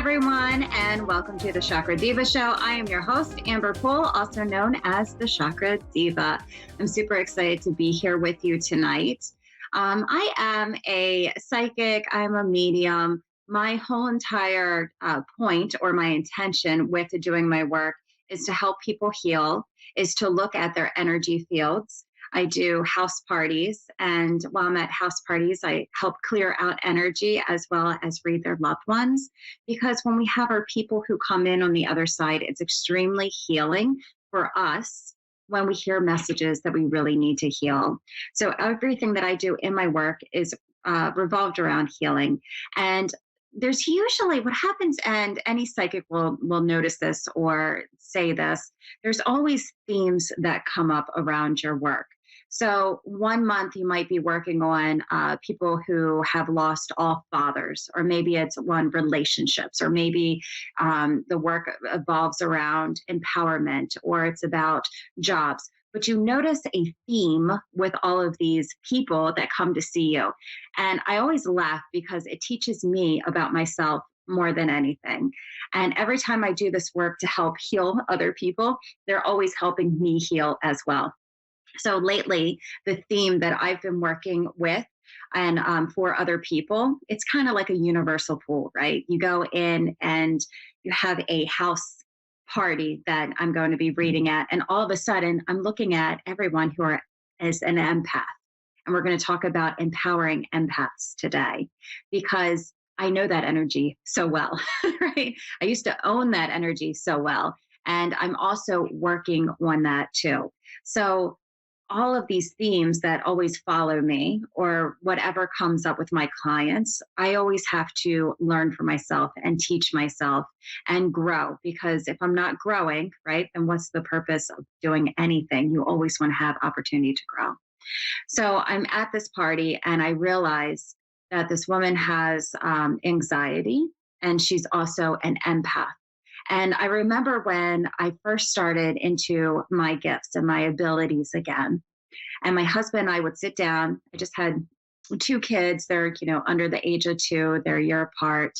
everyone, and welcome to the Chakra Diva Show. I am your host, Amber Poole, also known as the Chakra Diva. I'm super excited to be here with you tonight. I am a psychic. I'm a medium. My whole entire point or my intention with doing my work is to help people heal, is to look at their energy fields. I do house parties, and while I'm at house parties, I help clear out energy as well as read their loved ones. Because when we have our people who come in on the other side, it's extremely healing for us when we hear messages that we really need to heal. So everything that I do in my work is revolved around healing. And there's usually what happens, and any psychic will notice this or say this, there's always themes that come up around your work. So 1 month you might be working on people who have lost all fathers, or maybe it's one relationships, or maybe the work evolves around empowerment, or it's about jobs. But you notice a theme with all of these people that come to see you. And I always laugh because it teaches me about myself more than anything. And every time I do this work to help heal other people, they're always helping me heal as well. So lately, the theme that I've been working with and for other people, it's kind of like a universal pool, right? You go in and you have a house party that I'm going to be reading at, and all of a sudden, I'm looking at everyone who is an empath. And we're going to talk about empowering empaths today, because I know that energy so well, right? I used to own that energy so well. And I'm also working on that too. So all of these themes that always follow me, or whatever comes up with my clients, I always have to learn for myself and teach myself and grow. Because if I'm not growing, right, then what's the purpose of doing anything? You always want to have opportunity to grow. So I'm at this party and I realize that this woman has anxiety, and she's also an empath. And I remember when I first started into my gifts and my abilities again, and my husband and I would sit down. I just had 2 kids. They're, under the age of 2, they're a year apart.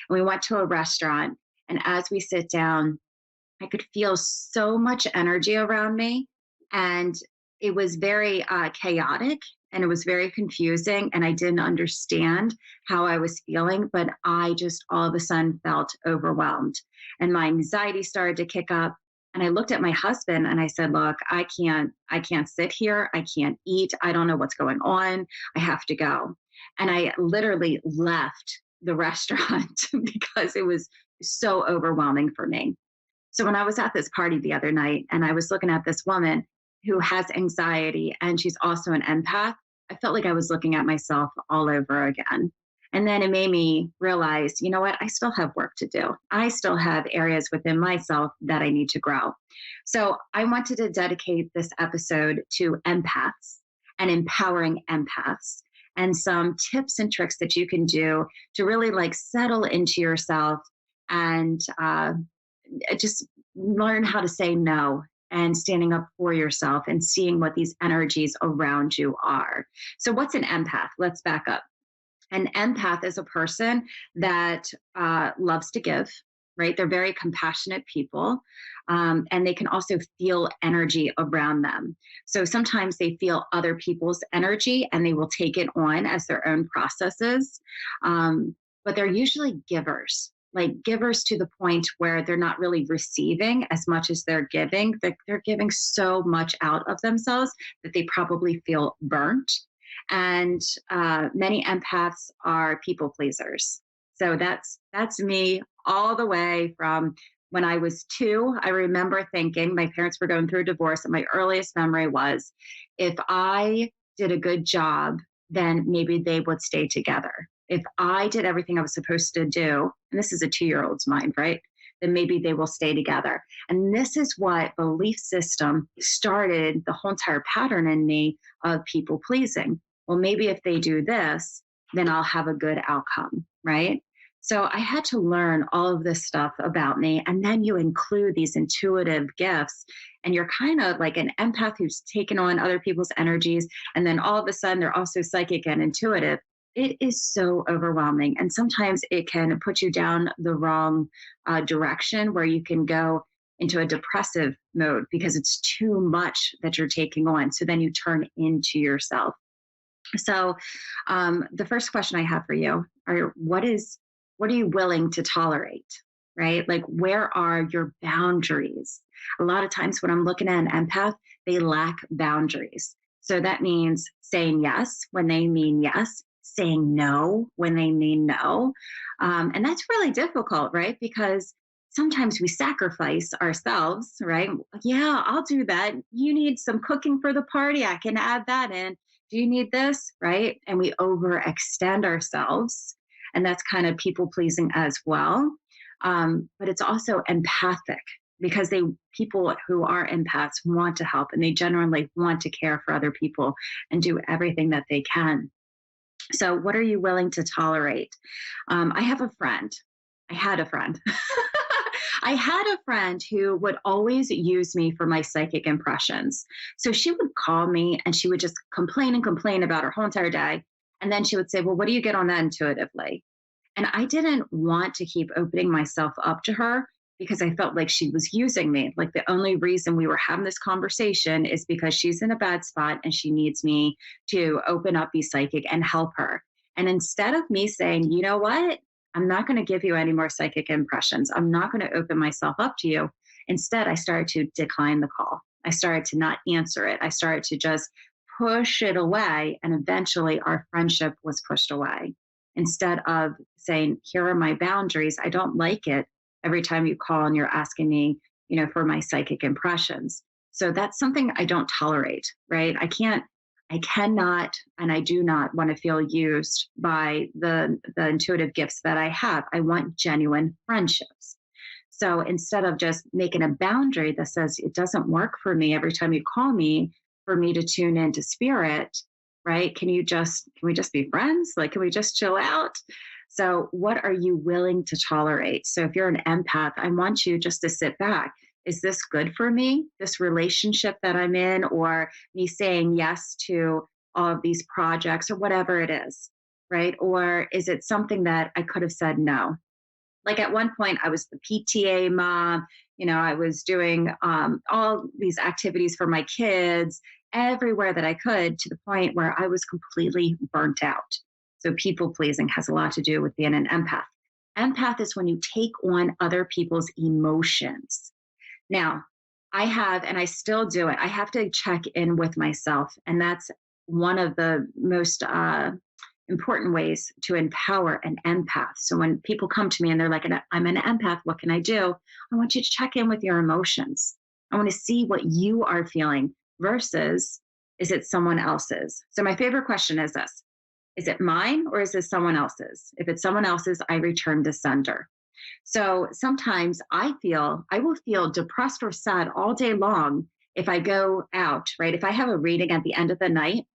And we went to a restaurant. And as we sit down, I could feel so much energy around me. And it was very chaotic, and it was very confusing. And I didn't understand how I was feeling, but I just all of a sudden felt overwhelmed. And my anxiety started to kick up. And I looked at my husband and I said, look, I can't sit here. I can't eat. I don't know what's going on. I have to go. And I literally left the restaurant because it was so overwhelming for me. So when I was at this party the other night and I was looking at this woman who has anxiety and she's also an empath, I felt like I was looking at myself all over again. And then it made me realize, you know what, I still have work to do. I still have areas within myself that I need to grow. So I wanted to dedicate this episode to empaths and empowering empaths, and some tips and tricks that you can do to really settle into yourself and just learn how to say no, and standing up for yourself and seeing what these energies around you are. So what's an empath? Let's back up. An empath is a person that loves to give, right? They're very compassionate people, and they can also feel energy around them. So sometimes they feel other people's energy and they will take it on as their own processes, but they're usually givers. Givers to the point where they're not really receiving as much as they're giving. They're giving so much out of themselves that they probably feel burnt. And many empaths are people pleasers. So that's me all the way from when I was 2. I remember thinking, my parents were going through a divorce, and my earliest memory was, if I did a good job, then maybe they would stay together. If I did everything I was supposed to do, and this is a 2-year-old's mind, right? Then maybe they will stay together. And this is what belief system started the whole entire pattern in me of people pleasing. Well, maybe if they do this, then I'll have a good outcome, right? So I had to learn all of this stuff about me. And then you include these intuitive gifts, and you're kind of like an empath who's taken on other people's energies. And then all of a sudden they're also psychic and intuitive. It is so overwhelming. And sometimes it can put you down the wrong direction where you can go into a depressive mode because it's too much that you're taking on. So then you turn into yourself. So the first question I have for you are what are you willing to tolerate? Right? Like where are your boundaries? A lot of times when I'm looking at an empath, they lack boundaries. So that means saying yes when they mean yes, saying no when they mean no. And that's really difficult, right? Because sometimes we sacrifice ourselves, right? Yeah, I'll do that. You need some cooking for the party. I can add that in. Do you need this? Right? And we overextend ourselves. And that's kind of people pleasing as well. But it's also empathic because people who are empaths want to help and they generally want to care for other people and do everything that they can. So, what are you willing to tolerate? I have a friend. I had a friend. I had a friend who would always use me for my psychic impressions. So she would call me and she would just complain and complain about her whole entire day. And then she would say, well, what do you get on that intuitively? And I didn't want to keep opening myself up to her because I felt like she was using me. Like the only reason we were having this conversation is because she's in a bad spot and she needs me to open up, be psychic, and help her. And instead of me saying, you know what? I'm not going to give you any more psychic impressions. I'm not going to open myself up to you. Instead, I started to decline the call. I started to not answer it. I started to just push it away. And eventually, our friendship was pushed away. Instead of saying, here are my boundaries, I don't like it every time you call and you're asking me, for my psychic impressions. So that's something I don't tolerate, right? I cannot, and I do not want to feel used by the intuitive gifts that I have. I want genuine friendships. So instead of just making a boundary that says it doesn't work for me every time you call me for me to tune into spirit, right? Can we just be friends? Like, can we just chill out? So what are you willing to tolerate? So if you're an empath, I want you just to sit back. Is this good for me, this relationship that I'm in, or me saying yes to all of these projects or whatever it is, right? Or is it something that I could have said no? Like at one point, I was the PTA mom, I was doing all these activities for my kids everywhere that I could to the point where I was completely burnt out. So people pleasing has a lot to do with being an empath. Empath is when you take on other people's emotions. Now, I have, and I still do it, I have to check in with myself. And that's one of the most important ways to empower an empath. So when people come to me and they're like, I'm an empath, what can I do? I want you to check in with your emotions. I want to see what you are feeling versus is it someone else's? So my favorite question is this: is it mine or is it someone else's? If it's someone else's, I return to sender. So sometimes I will feel depressed or sad all day long if I go out, right? If I have a reading at the end of the night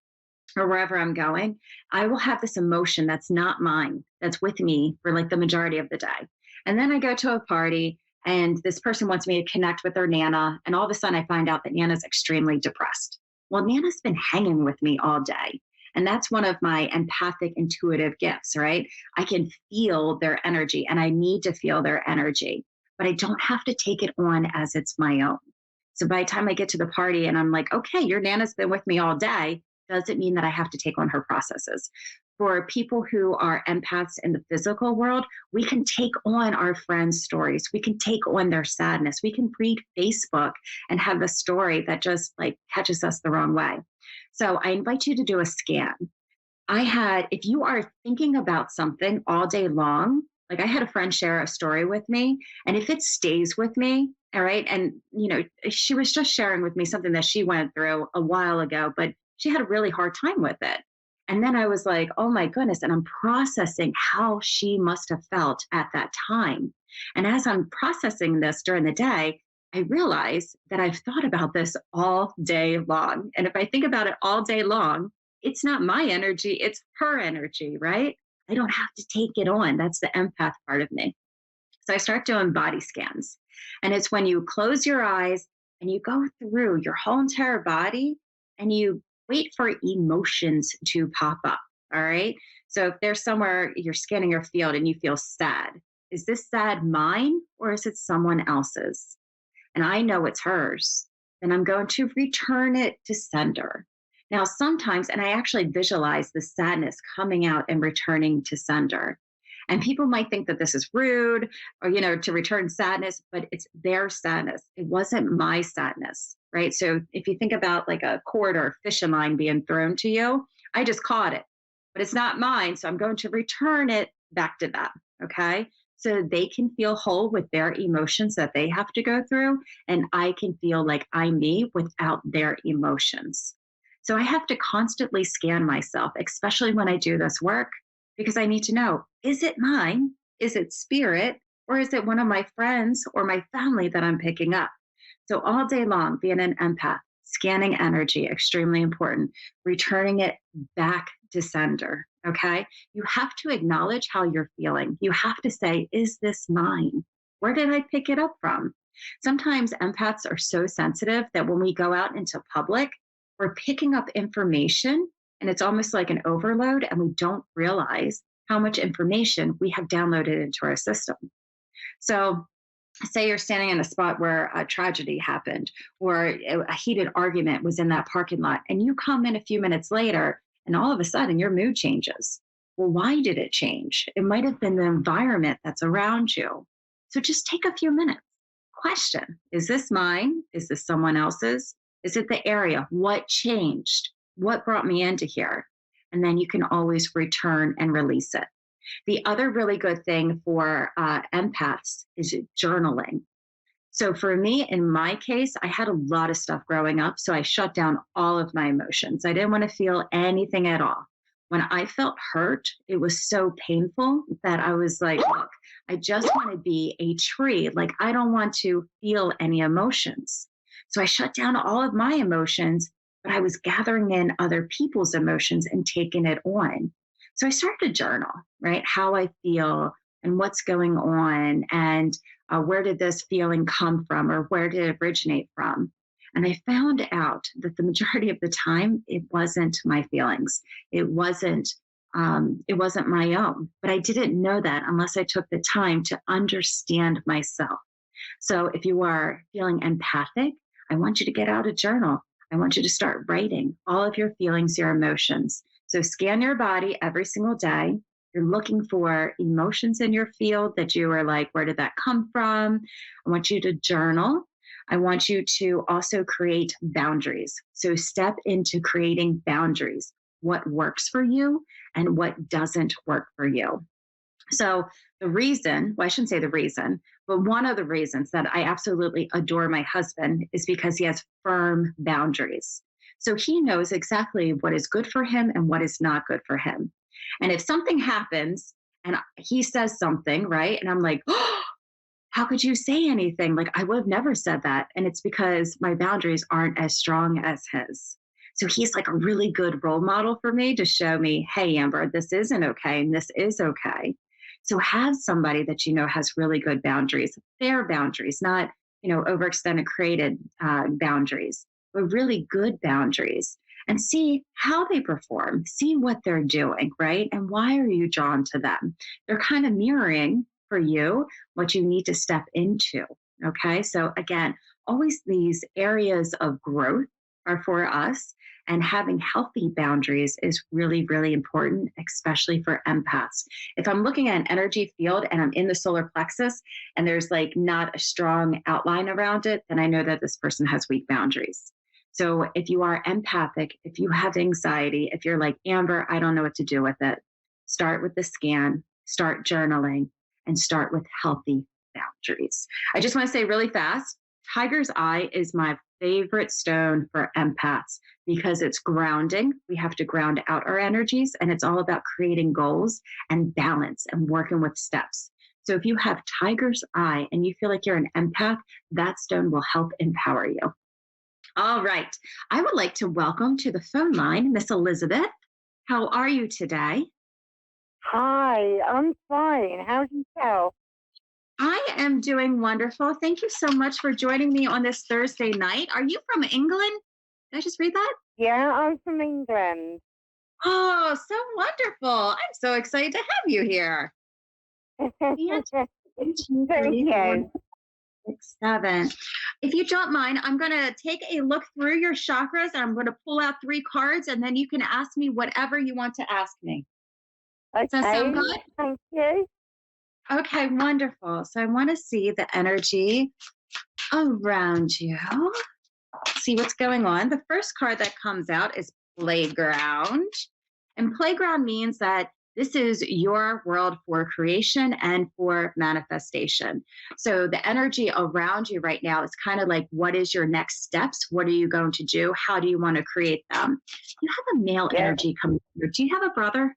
or wherever I'm going, I will have this emotion that's not mine, that's with me for like the majority of the day. And then I go to a party and this person wants me to connect with their Nana. And all of a sudden I find out that Nana's extremely depressed. Well, Nana's been hanging with me all day. And that's one of my empathic intuitive gifts, right? I can feel their energy and I need to feel their energy, but I don't have to take it on as it's my own. So by the time I get to the party and I'm like, okay, your Nana's been with me all day, doesn't mean that I have to take on her processes. For people who are empaths in the physical world, we can take on our friends' stories. We can take on their sadness. We can read Facebook and have a story that just like catches us the wrong way. So I invite you to do a scan. If you are thinking about something all day long, like I had a friend share a story with me, and if it stays with me, all right, and she was just sharing with me something that she went through a while ago, but she had a really hard time with it. And then I was like, oh my goodness, and I'm processing how she must have felt at that time. And as I'm processing this during the day, I realize that I've thought about this all day long. And if I think about it all day long, it's not my energy, it's her energy, right? I don't have to take it on. That's the empath part of me. So I start doing body scans. And it's when you close your eyes and you go through your whole entire body and you wait for emotions to pop up. All right. So if there's somewhere you're scanning your field and you feel sad, is this sad mine or is it someone else's? And I know it's hers, then I'm going to return it to sender. Now, sometimes, and I actually visualize the sadness coming out and returning to sender. And people might think that this is rude or, to return sadness, but it's their sadness. It wasn't my sadness, right? So if you think about like a cord or a fishing line being thrown to you, I just caught it, but it's not mine. So I'm going to return it back to them. Okay. So they can feel whole with their emotions that they have to go through. And I can feel like I'm me without their emotions. So I have to constantly scan myself, especially when I do this work, because I need to know, is it mine? Is it spirit? Or is it one of my friends or my family that I'm picking up? So all day long, being an empath, scanning energy, extremely important, returning it back to sender. Okay. You have to acknowledge how you're feeling. You have to say, is this mine? Where did I pick it up from? Sometimes empaths are so sensitive that when we go out into public, we're picking up information and it's almost like an overload, and we don't realize how much information we have downloaded into our system. So, say you're standing in a spot where a tragedy happened or a heated argument was in that parking lot, and you come in a few minutes later, and all of a sudden your mood changes. Well, why did it change? It might have been the environment that's around you. So, just take a few minutes. Question: is this mine? Is this someone else's? Is it the area? What changed? What brought me into here? And then you can always return and release it. The other really good thing for empaths is journaling. So for me, in my case, I had a lot of stuff growing up. So I shut down all of my emotions. I didn't want to feel anything at all. When I felt hurt, it was so painful that I was like, look, I just want to be a tree. Like, I don't want to feel any emotions. So I shut down all of my emotions, but I was gathering in other people's emotions and taking it on. So I started to journal, right? How I feel and what's going on, and where did this feeling come from, or where did it originate from? And I found out that the majority of the time, it wasn't my feelings. It wasn't. It wasn't my own. But I didn't know that unless I took the time to understand myself. So if you are feeling empathic, I want you to get out a journal. I want you to start writing all of your feelings, your emotions. So scan your body every single day. You're looking for emotions in your field that you are like, where did that come from? I want you to journal. I want you to also create boundaries. So step into creating boundaries. What works for you and what doesn't work for you. So the reason, well, I shouldn't say the reason, but one of the reasons that I absolutely adore my husband is because he has firm boundaries. So he knows exactly what is good for him and what is not good for him. And if something happens and he says something, right? And I'm like, oh, how could you say anything? Like, I would have never said that. And it's because my boundaries aren't as strong as his. So he's like a really good role model for me to show me, hey, Amber, this isn't okay. And this is okay. So have somebody that you know has really good boundaries, fair boundaries, not, overextended created boundaries, but really good boundaries, and see how they perform, see what they're doing, right? And why are you drawn to them? They're kind of mirroring for you what you need to step into. Okay. So again, always these areas of growth are for us. And having healthy boundaries is really, really important, especially for empaths. If I'm looking at an energy field and I'm in the solar plexus and there's like not a strong outline around it, then I know that this person has weak boundaries. So if you are empathic, if you have anxiety, if you're like, Amber, I don't know what to do with it, start with the scan, start journaling, and start with healthy boundaries. I just want to say really fast, Tiger's Eye is my favorite stone for empaths because it's grounding. We have to ground out our energies, and it's all about creating goals and balance and working with steps. So if you have Tiger's Eye and you feel like you're an empath, that stone will help empower you. All right. I would like to welcome to the phone line Miss Elizabeth. How are you today? Hi, I'm fine. How's yourself? I am doing wonderful. Thank you so much for joining me on this Thursday night. Are you from England? Did I just read that? Yeah, I'm from England. Oh, so wonderful. I'm so excited to have you here. Yeah, one, two, Thank three, four, you. 6, 7. If you don't mind, I'm going to take a look through your chakras and I'm going to pull out 3 cards and then you can ask me whatever you want to ask me. Does that sound Okay, good? thank you. Okay, wonderful. So I want to see the energy around you. See what's going on. The first card that comes out is playground. And playground means that this is your world for creation and for manifestation. So the energy around you right now is kind of like, what is your next steps? What are you going to do? How do you want to create them? You have a male Yeah. energy coming through. Do you have a brother?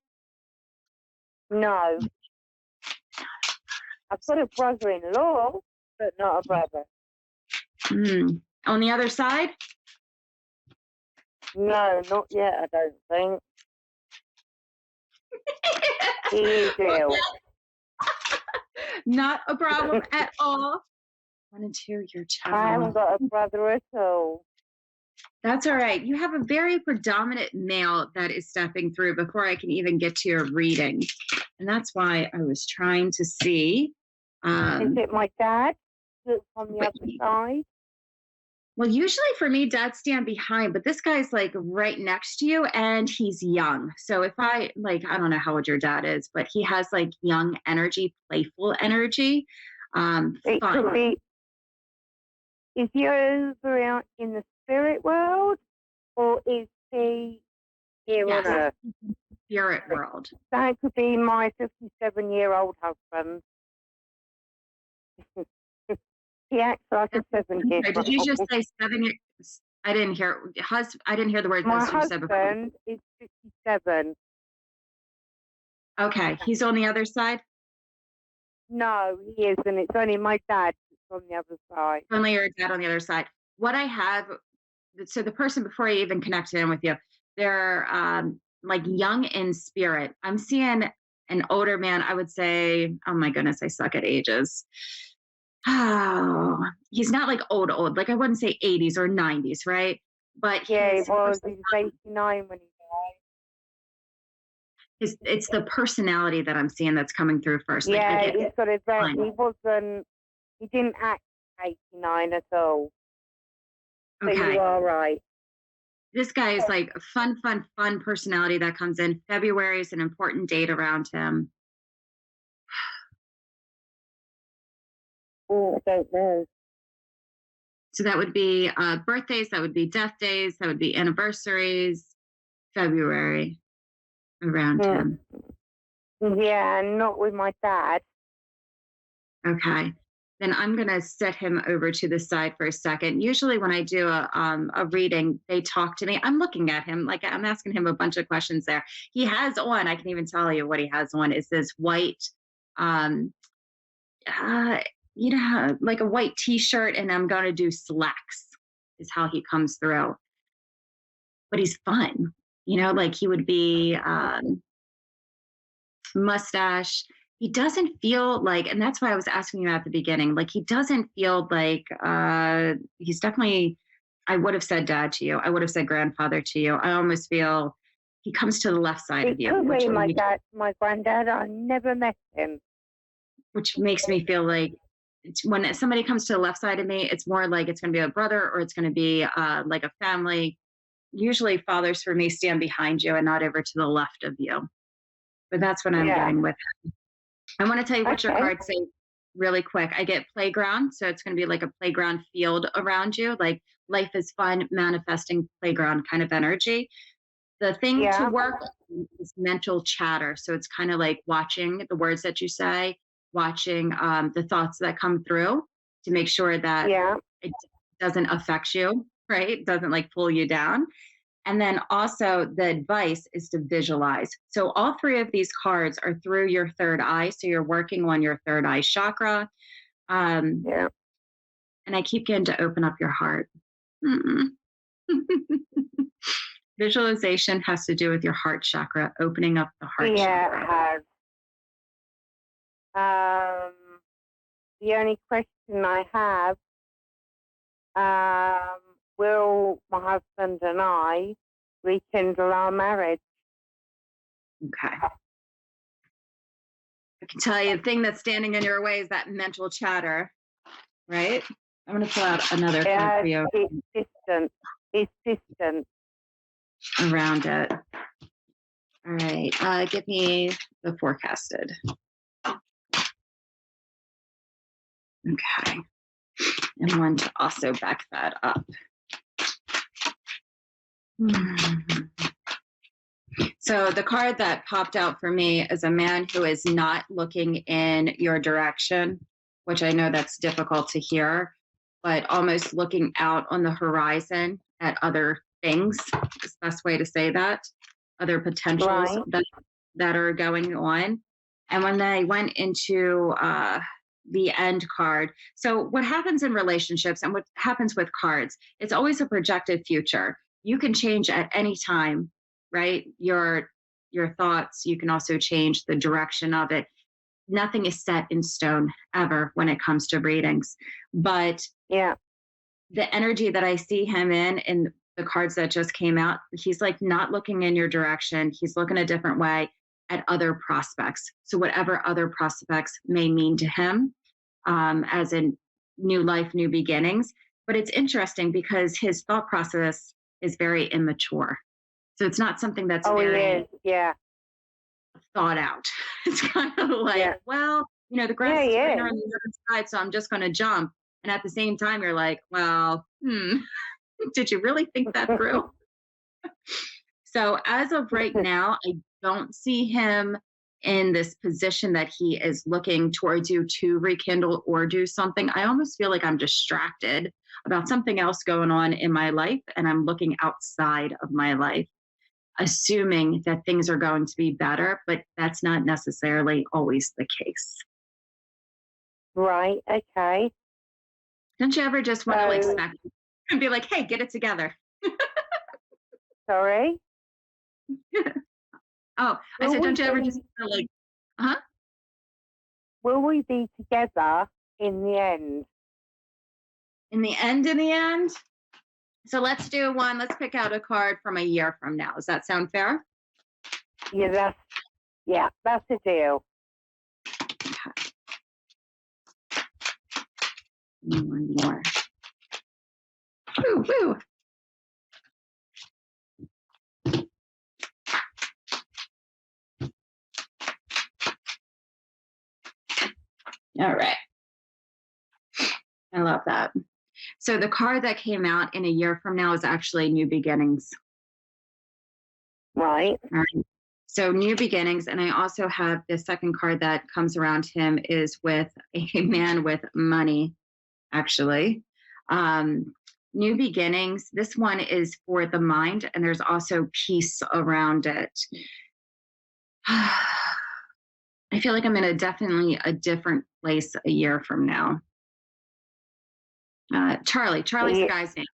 No. I've got a brother-in-law, but not a brother. On the other side? No, not yet, I don't think. He is ill. Not a problem at all. 1 and 2, you're I haven't channel. got a brother at all. That's all right. You have a very predominant male that is stepping through before I can even get to your reading. And that's why I was trying to see. Is it my dad that's on the but- other side? Well, usually for me, dads stand behind, but this guy's like right next to you and he's young. So if I don't know how old your dad is, but he has like young energy, playful energy. It Fun. could be. Is he over out in the spirit world, or is he here Yes. on Earth? Spirit world. That could be my 57-year-old husband. He acts like a 70-year-old. Did you just say 7 years? I didn't hear. I didn't hear the word My you said before. husband is 57. Okay, he's on the other side. No, he isn't. It's only my dad that's on the other side. Only your dad on the other side. What I have, so the person before I even connected in with you, they're like young in spirit. I'm seeing an older man. I would say, oh my goodness, I suck at ages. Oh, he's not like old. Like I wouldn't say 80s or 90s, right? But Yeah, he his was. He was 89 when he died. it's the personality that I'm seeing that's coming through first. Like I Yeah, get he's got a very. fine. He wasn't. He didn't act 89 at all. So Okay. you are right. This guy is like a fun personality that comes in. February is an important date around him. Oh, I don't know. So that would be birthdays, that would be death days, that would be anniversaries, February around him. Yeah, not with my dad. Okay. Then I'm going to set him over to the side for a second. Usually when I do a reading, they talk to me. I'm looking at him, like I'm asking him a bunch of questions there. He has on, I can even tell you what he has on, is this white, um, like a white t-shirt, and I'm going to do slacks is how he comes through. But he's fun, like he would be mustache. He doesn't feel like, and that's why I was asking you at the beginning, like he doesn't feel like he's definitely, I would have said dad to you. I would have said grandfather to you. I almost feel he comes to the left side of you. It could be my dad, my granddad. I never met him. Which makes me feel like when somebody comes to the left side of me, it's more like it's going to be a brother or it's going to be like a family. Usually fathers for me stand behind you and not over to the left of you. But that's what I'm getting with him. I want to tell you what your cards say really quick. I get playground. So it's going to be like a playground field around you. Like life is fun, manifesting playground kind of energy. The thing to work is mental chatter. So it's kind of like watching the words that you say, watching the thoughts that come through to make sure that it doesn't affect you, right? It doesn't like pull you down. And then also the advice is to visualize. So all 3 of these cards are through your third eye. So you're working on your third eye chakra. And I keep getting to open up your heart. Visualization has to do with your heart chakra, opening up the heart chakra. Yeah, it has. The only question I have, will my husband and I rekindle our marriage? Okay. I can tell you the thing that's standing in your way is that mental chatter, right? I'm going to pull out another card for you It's distant. It's distant. around it. All right. Give me the forecasted. Okay. And one to also back that up. So the card that popped out for me is a man who is not looking in your direction, which I know that's difficult to hear, but almost looking out on the horizon at other things, is the best way to say that, other potentials that are going on. And when they went into the end card, so what happens in relationships and what happens with cards, it's always a projected future. You can change at any time, right? Your thoughts, you can also change the direction of it. Nothing is set in stone ever when it comes to readings. But yeah, the energy that I see him in the cards that just came out, he's like not looking in your direction. He's looking a different way at other prospects. So whatever other prospects may mean to him, as in new life, new beginnings. But it's interesting because his thought process is very immature. So it's not something that's very thought out. It's kind of like, well, the grass is greener on the other side, so I'm just going to jump. And at the same time, you're like, well, did you really think that through? So as of right now, I don't see him in this position that he is looking towards you to rekindle or do something. I almost feel like I'm distracted about something else going on in my life, and I'm looking outside of my life, assuming that things are going to be better, but that's not necessarily always the case. Right, okay. Don't you ever just want to like smack and be like, hey, get it together? Sorry? Oh, I said, don't you ever just like, Will we be together in the end? In the end? So let's do one. Let's pick out a card from a year from now. Does that sound fair? Yeah, that's the deal. One more. Woo, woo. All right. I love that. So the card that came out in a year from now is actually new beginnings. Right. All right. So new beginnings. And I also have the second card that comes around him is with a man with money, actually. New beginnings. This one is for the mind, and there's also peace around it. I feel like I'm in definitely a different place a year from now. Charlie's the guy's name.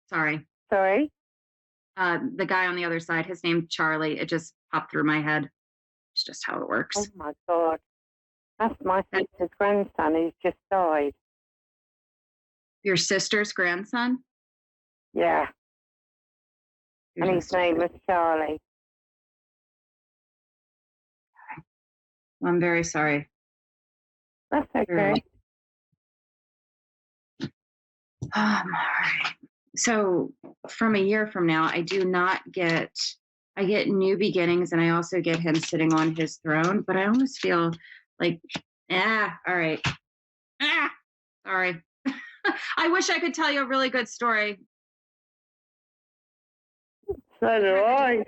Sorry. The guy on the other side, his name's Charlie. It just popped through my head. It's just how it works. Oh my God. That's my sister's grandson who's just died. Your sister's grandson? Yeah. And his name was Charlie. Well, I'm very sorry. That's okay. All right. So from a year from now, I get new beginnings, and I also get him sitting on his throne, but I almost feel like, all right. Sorry. I wish I could tell you a really good story. So do I.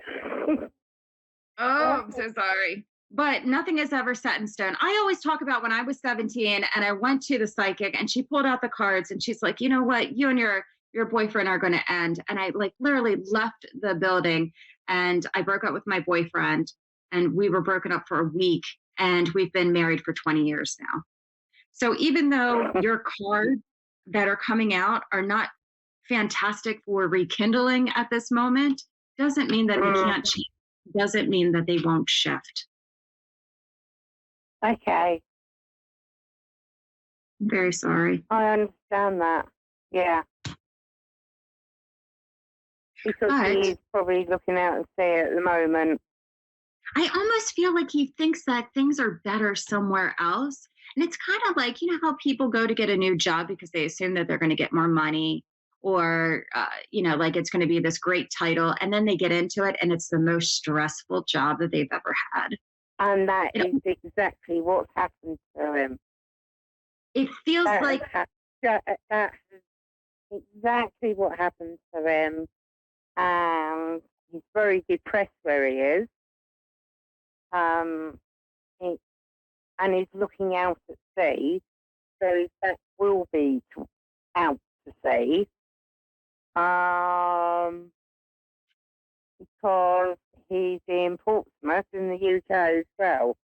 Oh, I'm so sorry. But nothing is ever set in stone. I always talk about when I was 17 and I went to the psychic and she pulled out the cards and she's like, you know what, you and your boyfriend are going to end. And I like literally left the building and I broke up with my boyfriend and we were broken up for a week and we've been married for 20 years now. So even though your cards that are coming out are not fantastic for rekindling at this moment, doesn't mean that they can't change. Doesn't mean that they won't shift. Okay. I'm very sorry. I understand that. Yeah. Because he is probably looking out and see at the moment. I almost feel like he thinks that things are better somewhere else. And it's kind of like, how people go to get a new job because they assume that they're going to get more money or, like it's going to be this great title. And then they get into it and it's the most stressful job that they've ever had. And that It, is exactly what's happened to him. it feels That, like, that's exactly what happened to him. And he's very depressed where he is. He, and he's looking out at sea. So his back will be out to sea. Because he's in Portsmouth in the UK as well.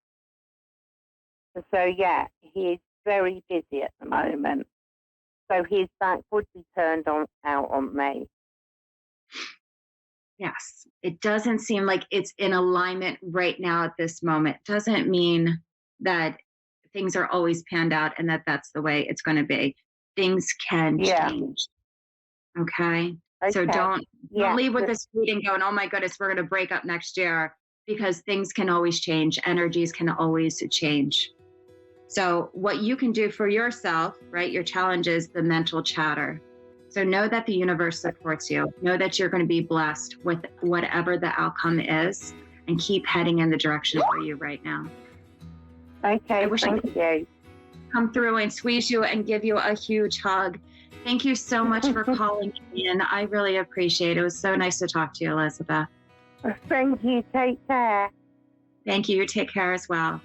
So yeah, he's very busy at the moment. So his back would be turned out on me. yes, it doesn't seem like it's in alignment right now at this moment. Doesn't mean that things are always panned out and that that's the way it's going to be. Things can change. Okay. So don't leave with this reading going, oh my goodness, we're going to break up next year, because things can always change. Energies can always change. So what you can do for yourself, right? Your challenge is the mental chatter. So know that the universe supports you. Know that you're going to be blessed with whatever the outcome is, and keep heading in the direction for you right now. Okay, I wish I could come through and squeeze you and give you a huge hug. Thank you so much for calling in. I really appreciate it. It was so nice to talk to you, Elizabeth. Thank you. Take care. Thank you. You take care as well.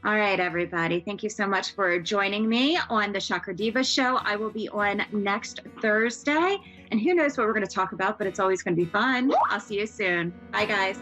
All right, everybody. Thank you so much for joining me on the Chakra Diva show. I will be on next Thursday, and who knows what we're going to talk about, but it's always going to be fun. I'll see you soon. Bye, guys.